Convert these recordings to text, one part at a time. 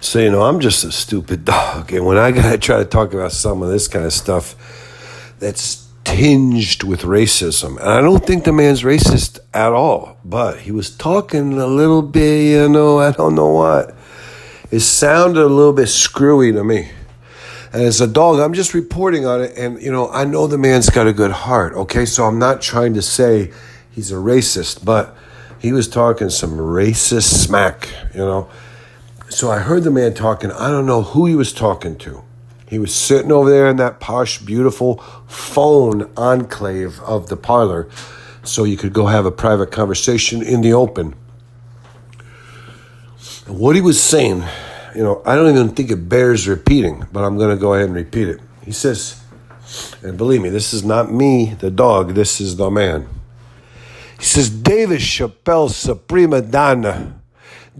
So, I'm just a stupid dog. And when I gotta try to talk about some of this kind of stuff that's tinged with racism, and I don't think the man's racist at all, but he was talking a little bit, I don't know what. It sounded a little bit screwy to me. And as a dog, I'm just reporting on it. And, I know the man's got a good heart, okay? So I'm not trying to say he's a racist, but he was talking some racist smack, So I heard the man talking. I don't know who he was talking to. He was sitting over there in that posh, beautiful phone enclave of the parlor, so you could go have a private conversation in the open. And what he was saying, I don't even think it bears repeating, but I'm going to go ahead and repeat it. He says, and believe me, this is not me, the dog, this is the man. He says, David Chapelle's a prima donna.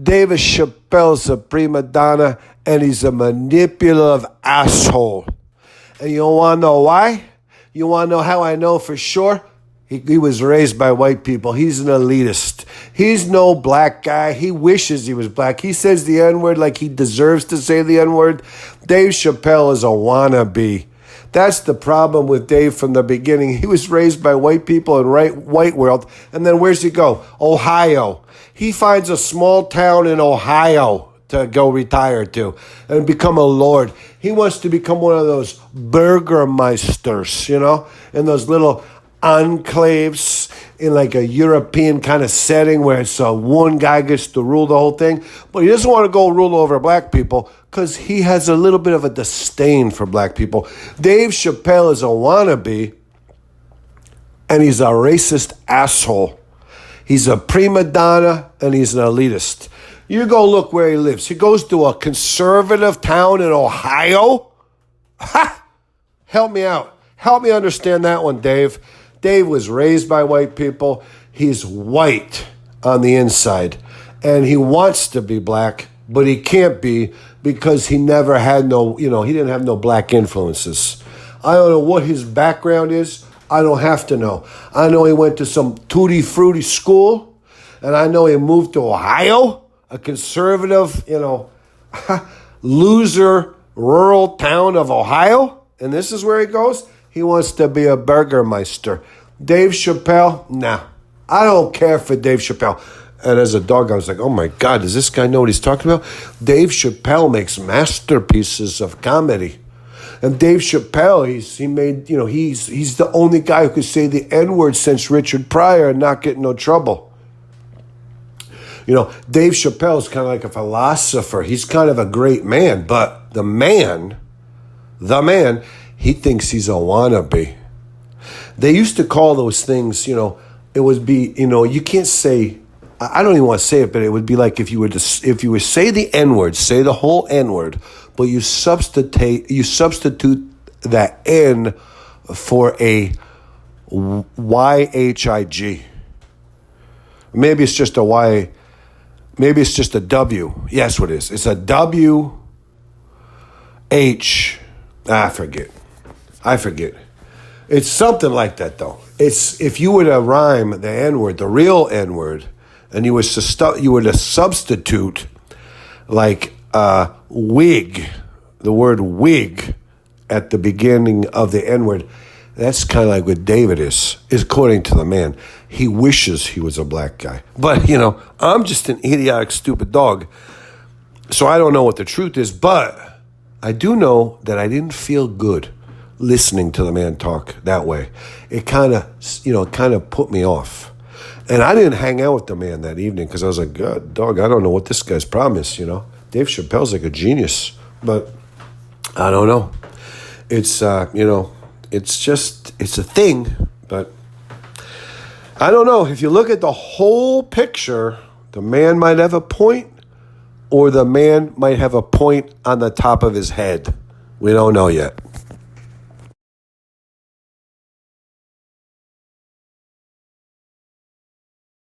David Chapelle's a prima donna, and he's a manipulative asshole. And you want to know why? You want to know how I know for sure? He was raised by white people. He's an elitist. He's no black guy. He wishes he was black. He says the N-word like he deserves to say the N-word. Dave Chapelle is a wannabe. That's the problem with Dave from the beginning. He was raised by white people in white world. And then where's he go? Ohio. He finds a small town in Ohio to go retire to and become a lord. He wants to become one of those Burgermeisters, in those little enclaves in like a European kind of setting where it's one guy gets to rule the whole thing. But he doesn't want to go rule over black people because he has a little bit of a disdain for black people. Dave Chapelle is a wannabe, and he's a racist asshole. He's a prima donna, and he's an elitist. You go look where he lives. He goes to a conservative town in Ohio. Ha! Help me out. Help me understand that one, Dave. Dave was raised by white people. He's white on the inside. And he wants to be black, but he can't be because he never had he didn't have no black influences. I don't know what his background is. I don't have to know. I know he went to some tutti frutti school, and I know he moved to Ohio, a conservative, loser rural town of Ohio. And this is where he goes. He wants to be a Burgermeister. Dave Chapelle, nah. I don't care for Dave Chapelle. And as a dog, I was like, oh my God, does this guy know what he's talking about? Dave Chapelle makes masterpieces of comedy. And Dave Chapelle, he's the only guy who could say the N-word since Richard Pryor and not get in no trouble. Dave Chappelle is kind of like a philosopher. He's kind of a great man, but the man, he thinks he's a wannabe. They used to call those things, it would be, you can't say, I don't even want to say it, but it would be like if you would say the N-word, say the whole N-word, but you substitute that N for a YHIG. Maybe it's just a Y. Maybe it's just a W. Yes, what it is. It's a W H. I forget. It's something like that, though. It's if you were to rhyme the N-word, the real N-word, and you were to substitute like wig, the word wig at the beginning of the N-word. That's kind of like what David is according to the man. He wishes he was a black guy. But, I'm just an idiotic, stupid dog. So I don't know what the truth is, but I do know that I didn't feel good listening to the man talk that way. It kind of put me off. And I didn't hang out with the man that evening because I was like, God, dog, I don't know what this guy's problem is, Dave Chappelle's like a genius, but I don't know. It's, it's a thing, but I don't know. If you look at the whole picture, the man might have a point, or the man might have a point on the top of his head. We don't know yet.